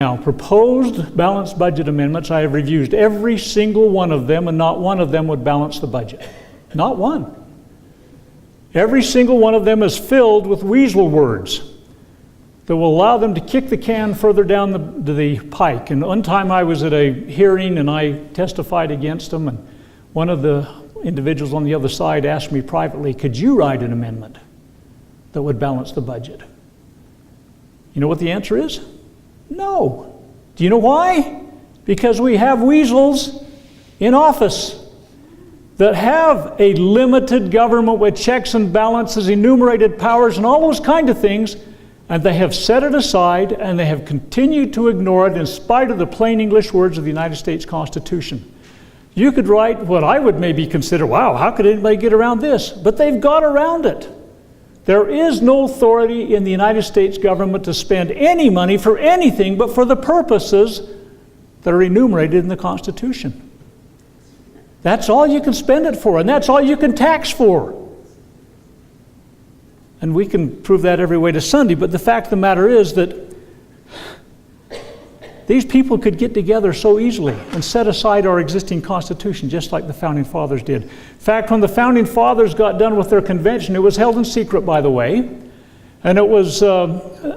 Now, proposed balanced budget amendments, I have reviewed every single one of them, and not one of them would balance the budget. Not one. Every single one of them is filled with weasel words that will allow them to kick the can further down the pike. And one time I was at a hearing and I testified against them, and one of the individuals on the other side asked me privately, could you write an amendment that would balance the budget? You know what the answer is? No. Do you know why? Because we have weasels in office that have a limited government with checks and balances, enumerated powers, and all those kind of things, and they have set it aside and they have continued to ignore it in spite of the plain English words of the United States Constitution. You could write what I would maybe consider, wow, how could anybody get around this? But they've got around it. There is no authority in the United States government to spend any money for anything but for the purposes that are enumerated in the Constitution. That's all you can spend it for, and that's all you can tax for. And we can prove that every way to Sunday, but the fact of the matter is that these people could get together so easily and set aside our existing Constitution, just like the Founding Fathers did. In fact, when the Founding Fathers got done with their convention, it was held in secret, by the way, and it was,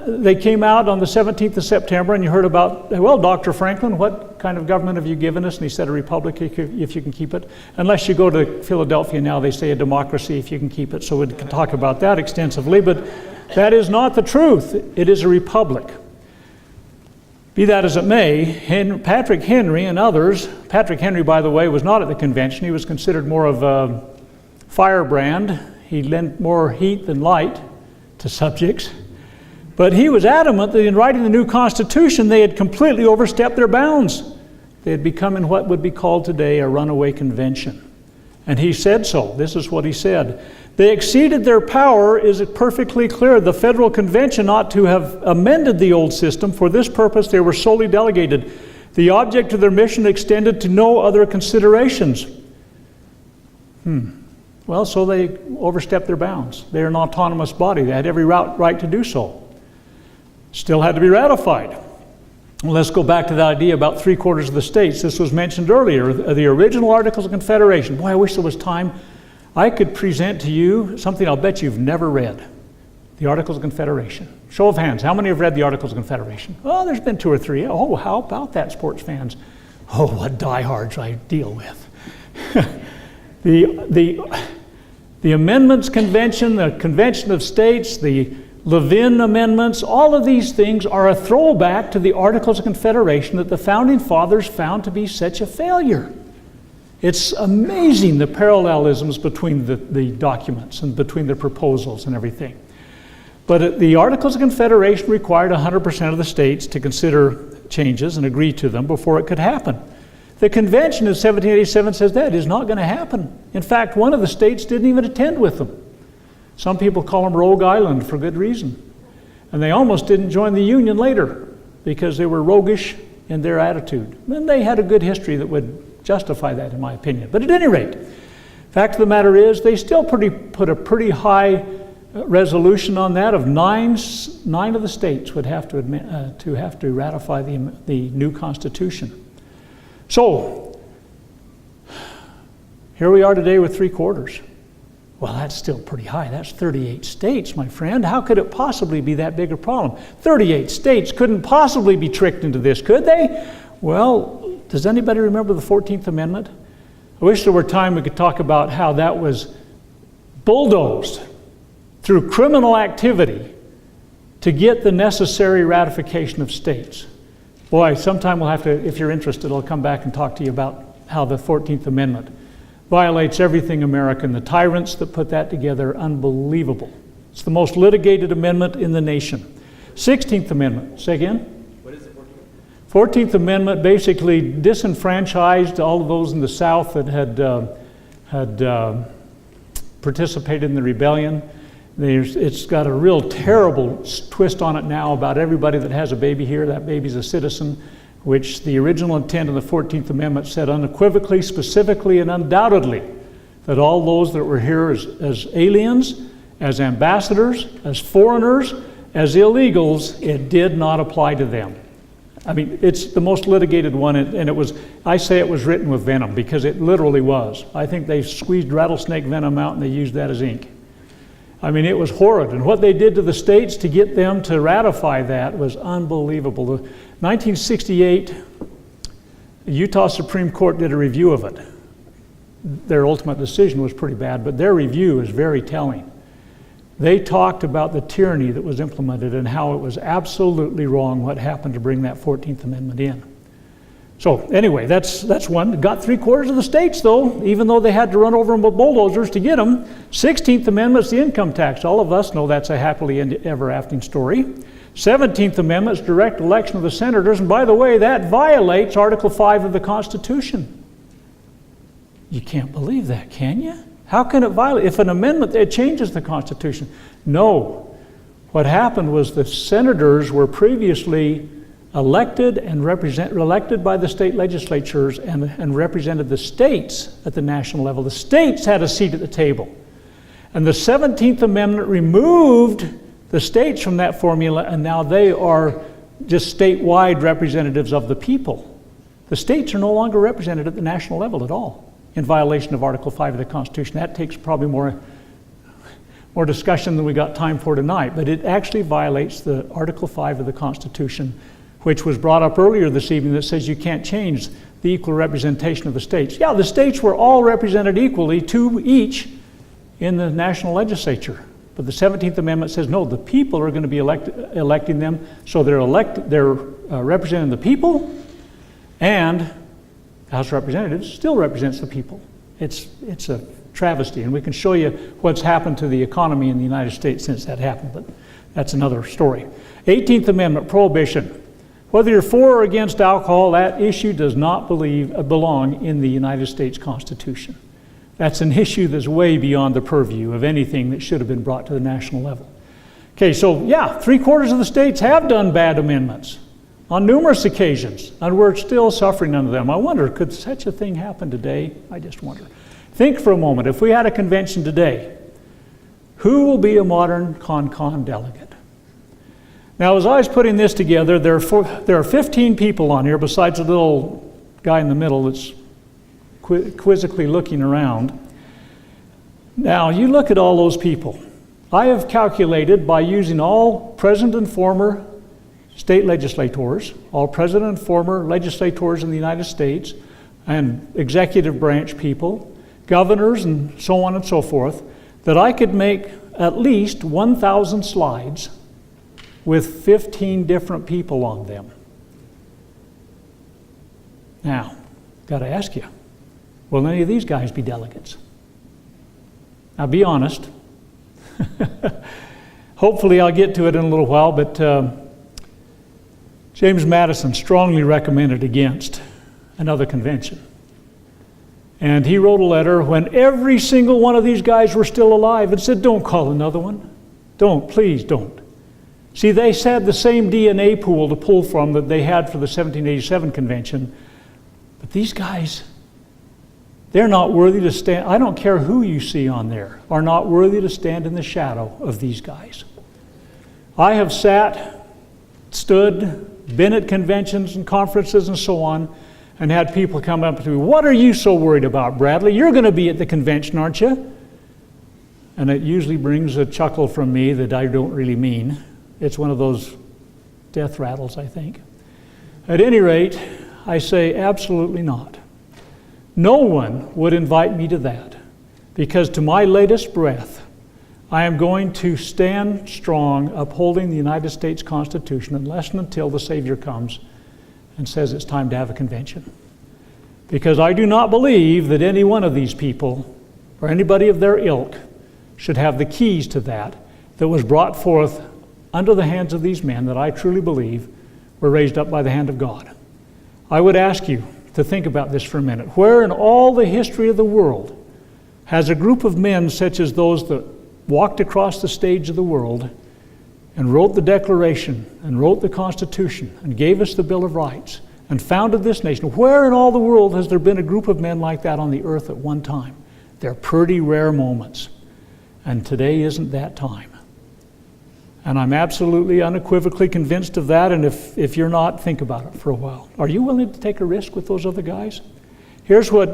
they came out on the 17th of September, and you heard about, well, Dr. Franklin, what kind of government have you given us? And he said, a republic, if you can keep it. Unless you go to Philadelphia now, they say a democracy, if you can keep it. So we can talk about that extensively, but that is not the truth. It is a republic. Be that as it may, Patrick Henry and others, Patrick Henry, by the way, was not at the convention. He was considered more of a firebrand. He lent more heat than light to subjects. But he was adamant that in writing the new Constitution, they had completely overstepped their bounds. They had become in what would be called today a runaway convention. And he said so. This is what he said. They exceeded their power. Is it perfectly clear? The Federal Convention ought to have amended the old system. For this purpose, they were solely delegated. The object of their mission extended to no other considerations. Well, so they overstepped their bounds. They're an autonomous body. They had every right to do so. Still had to be ratified. Well, let's go back to the idea about 3/4 of the states. This was mentioned earlier, the original Articles of Confederation. Boy, I wish there was time. I could present to you something I'll bet you've never read. The Articles of Confederation. Show of hands, how many have read the Articles of Confederation? Oh, there's been 2 or 3. Oh, how about that, sports fans? Oh, what diehards I deal with. The Amendments Convention, the Convention of States, the Levin Amendments, all of these things are a throwback to the Articles of Confederation that the Founding Fathers found to be such a failure. It's amazing the parallelisms between the documents and between the proposals and everything. But the Articles of Confederation required 100% of the states to consider changes and agree to them before it could happen. The convention in 1787 says that is not going to happen. In fact, one of the states didn't even attend with them. Some people call them Rogue Island for good reason. And they almost didn't join the Union later because they were roguish in their attitude. And they had a good history that would justify that, in my opinion. But at any rate, fact of the matter is they still put a pretty high resolution on that of nine of the states would have to ratify the new Constitution. So here we are today with 3/4. Well, that's still pretty high. That's 38 states, my friend. How could it possibly be that big a problem? 38 states couldn't possibly be tricked into this, could they? Well, does anybody remember the 14th Amendment? I wish there were time we could talk about how that was bulldozed through criminal activity to get the necessary ratification of states. Boy, sometime we'll have to, if you're interested, I'll come back and talk to you about how the 14th Amendment violates everything American. The tyrants that put that together, unbelievable. It's the most litigated amendment in the nation. 16th Amendment, say again? 14th Amendment basically disenfranchised all of those in the South that had participated in the rebellion. It's got a real terrible twist on it now about everybody that has a baby here, that baby's a citizen, which the original intent of the 14th Amendment said unequivocally, specifically, and undoubtedly that all those that were here as aliens, as ambassadors, as foreigners, as illegals, it did not apply to them. I mean, it's the most litigated one, and I say it was written with venom because it literally was. I think they squeezed rattlesnake venom out and they used that as ink. I mean, it was horrid. And what they did to the states to get them to ratify that was unbelievable. The 1968, the Utah Supreme Court did a review of it. Their ultimate decision was pretty bad, but their review is very telling. They talked about the tyranny that was implemented and how it was absolutely wrong what happened to bring that 14th Amendment in. So anyway, that's one. Got 3/4 of the states though, even though they had to run over them with bulldozers to get them. 16th Amendment's the income tax. All of us know that's a happily ever after story. 17th Amendment's direct election of the senators, and by the way, that violates Article 5 of the Constitution. You can't believe that, can you? How can it violate? If an amendment, it changes the Constitution. No. What happened was the senators were previously elected by the state legislatures and represented the states at the national level. The states had a seat at the table. And the 17th Amendment removed the states from that formula, and now they are just statewide representatives of the people. The states are no longer represented at the national level at all, in violation of Article 5 of the Constitution. That takes probably more discussion than we got time for tonight, but it actually violates the Article 5 of the Constitution, which was brought up earlier this evening, that says you can't change the equal representation of the states. Yeah, the states were all represented equally, 2 each, in the national legislature. But the 17th Amendment says, no, the people are going to be electing them, so they're representing the people, and the House of Representatives still represents the people. It's a travesty, and we can show you what's happened to the economy in the United States since that happened, but that's another story. 18th Amendment, prohibition. Whether you're for or against alcohol, that issue does not belong in the United States Constitution. That's an issue that's way beyond the purview of anything that should have been brought to the national level. Okay, so yeah, 3/4 of the states have done bad amendments on numerous occasions, and we're still suffering under them. I wonder, could such a thing happen today? I just wonder. Think for a moment, if we had a convention today, who will be a modern CONCON delegate? Now, as I was putting this together, there are 15 people on here, besides the little guy in the middle that's quizzically looking around. Now, you look at all those people. I have calculated by using all present and former state legislators, all present and former legislators in the United States, and executive branch people, governors, and so on and so forth, that I could make at least 1,000 slides with 15 different people on them. Now, got to ask you, will any of these guys be delegates? Now, be honest. Hopefully I'll get to it in a little while, but James Madison strongly recommended against another convention. And he wrote a letter when every single one of these guys were still alive and said, don't call another one. Don't, please don't. See, they had the same DNA pool to pull from that they had for the 1787 convention, but these guys, they're not worthy to stand. I don't care who you see on there, are not worthy to stand in the shadow of these guys. I have sat, stood, been at conventions and conferences and so on, and had people come up to me, what are you so worried about, Bradley? You're going to be at the convention, aren't you? And it usually brings a chuckle from me that I don't really mean. It's one of those death rattles, I think. At any rate, I say absolutely not. No one would invite me to that, because to my latest breath, I am going to stand strong upholding the United States Constitution unless and until the Savior comes and says it's time to have a convention. Because I do not believe that any one of these people or anybody of their ilk should have the keys to that was brought forth under the hands of these men that I truly believe were raised up by the hand of God. I would ask you to think about this for a minute. Where in all the history of the world has a group of men such as those that walked across the stage of the world and wrote the Declaration and wrote the Constitution and gave us the Bill of Rights and founded this nation, where in all the world has there been a group of men like that on the earth at one time? They're pretty rare moments. And today isn't that time. And I'm absolutely unequivocally convinced of that, and if you're not, think about it for a while. Are you willing to take a risk with those other guys? Here's what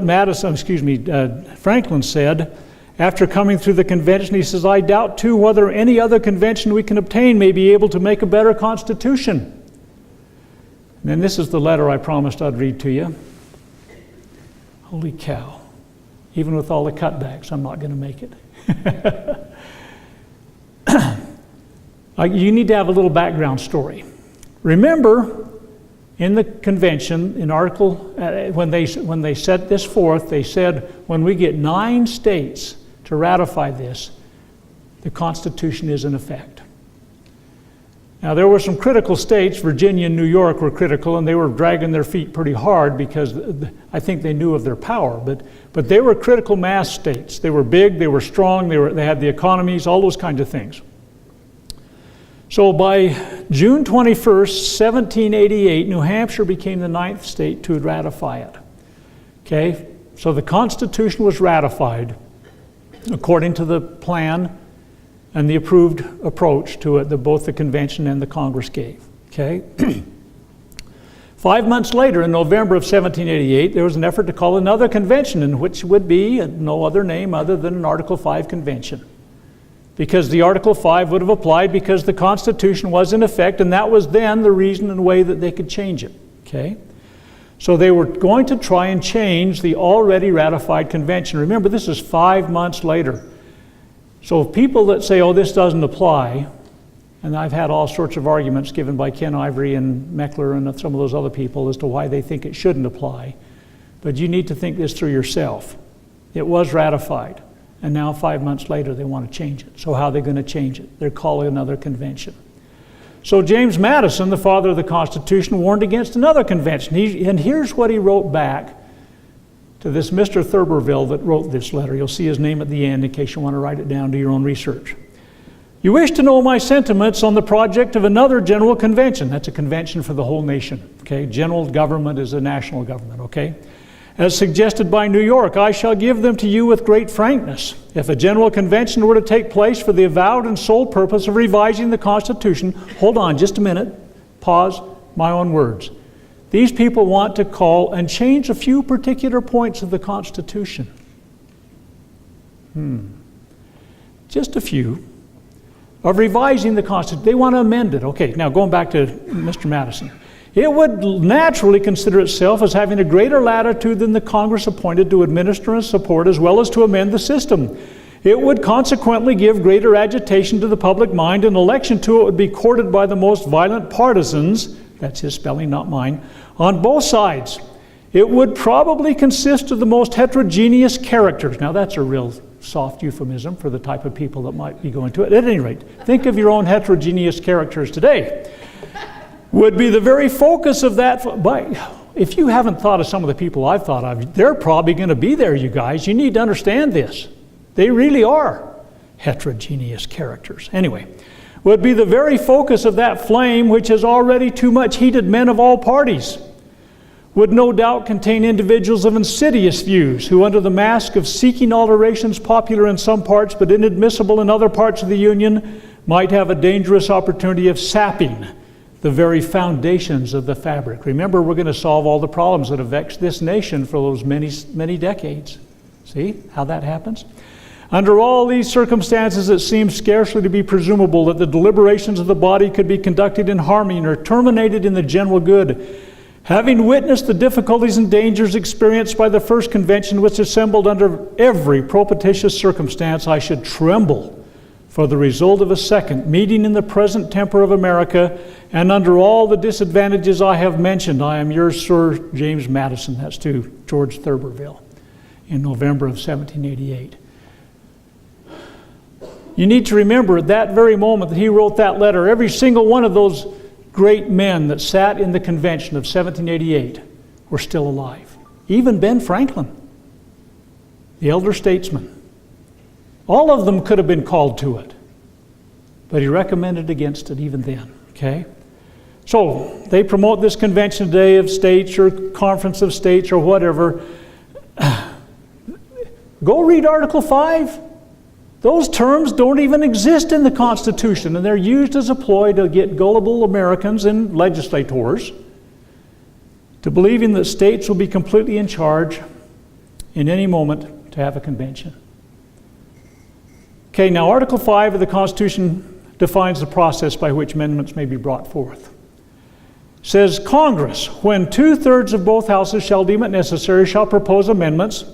Franklin said after coming through the convention. He says, "I doubt too whether any other convention we can obtain may be able to make a better constitution." And then this is the letter I promised I'd read to you. Holy cow. Even with all the cutbacks, I'm not going to make it. You need to have a little background story. Remember, in the convention, in article, when they set this forth, they said, when we get 9 states to ratify this, the Constitution is in effect. Now, there were some critical states. Virginia and New York were critical, and they were dragging their feet pretty hard because I think they knew of their power. But they were critical mass states. They were big, they were strong, they had the economies, all those kinds of things. So by June 21st, 1788, New Hampshire became the 9th state to ratify it. Okay? So the Constitution was ratified according to the plan and the approved approach to it that both the convention and the Congress gave. Okay? 5 months later, in November of 1788, there was an effort to call another convention, in which would be no other name other than an Article 5 convention. Because the Article 5 would have applied because the Constitution was in effect, and that was then the reason and way that they could change it. Okay? So they were going to try and change the already ratified convention. Remember, this is 5 months later. So people that say, oh, this doesn't apply, and I've had all sorts of arguments given by Ken Ivory and Meckler and some of those other people as to why they think it shouldn't apply. But you need to think this through yourself. It was ratified, and now 5 months later they want to change it. So how are they going to change it? They're calling another convention. So James Madison, the father of the Constitution, warned against another convention. And here's what he wrote back to this Mr. Thurberville that wrote this letter. You'll see his name at the end in case you want to write it down, do your own research. You wish to know my sentiments on the project of another general convention. That's a convention for the whole nation. Okay? General government is a national government. Okay? As suggested by New York, I shall give them to you with great frankness. If a general convention were to take place for the avowed and sole purpose of revising the Constitution, hold on just a minute, pause, my own words. These people want to call and change a few particular points of the Constitution. Just a few. Of revising the Constitution. They want to amend it. Okay, now going back to Mr. Madison. It would naturally consider itself as having a greater latitude than the Congress appointed to administer and support as well as to amend the system. It would consequently give greater agitation to the public mind, and election to it would be courted by the most violent partisans, that's his spelling, not mine, on both sides. It would probably consist of the most heterogeneous characters. Now that's a real soft euphemism for the type of people that might be going to it. At any rate, think of your own heterogeneous characters today. Would be the very focus of that. If you haven't thought of some of the people I've thought of, they're probably going to be there, you guys. You need to understand this. They really are heterogeneous characters. Anyway, would be the very focus of that flame which has already too much heated men of all parties. Would no doubt contain individuals of insidious views who, under the mask of seeking alterations popular in some parts but inadmissible in other parts of the Union, might have a dangerous opportunity of sapping the very foundations of the fabric. Remember, we're going to solve all the problems that have vexed this nation for those many, many decades. See how that happens? Under all these circumstances, it seems scarcely to be presumable that the deliberations of the body could be conducted in harmony or terminated in the general good. Having witnessed the difficulties and dangers experienced by the first convention, which assembled under every propitious circumstance, I should tremble for the result of a second, meeting in the present temper of America, and under all the disadvantages I have mentioned. I am yours, Sir James Madison. That's to George Thurberville in November of 1788. You need to remember at that very moment that he wrote that letter, every single one of those great men that sat in the convention of 1788 were still alive. Even Ben Franklin, the elder statesman. All of them could have been called to it, but he recommended against it even then, okay? So they promote this convention today of states or conference of states or whatever. Go read Article 5. Those terms don't even exist in the Constitution, and they're used as a ploy to get gullible Americans and legislators to believing that states will be completely in charge in any moment to have a convention. Okay, now Article 5 of the Constitution defines the process by which amendments may be brought forth. It says, Congress, when 2/3 of both houses shall deem it necessary, shall propose amendments,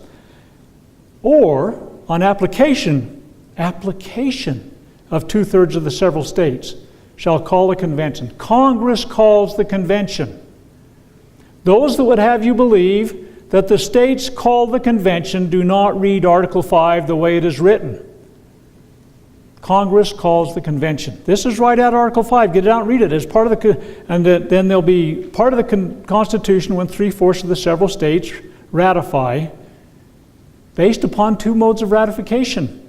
or on application of 2/3 of the several states, shall call a convention. Congress calls the convention. Those that would have you believe that the states call the convention do not read Article 5 the way it is written. Congress calls the convention. This is right out of Article 5. Get it out and read it as part of the, and then there'll be part of the Constitution when 3/4 of the several states ratify, based upon two modes of ratification.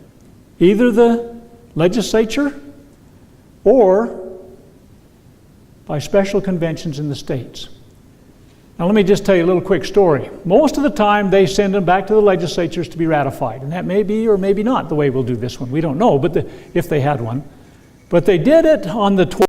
Either the legislature or by special conventions in the states. Now let me just tell you a little quick story. Most of the time they send them back to the legislatures to be ratified, and that may be or maybe not the way we'll do this one. We don't know, but if they had one. But they did it on the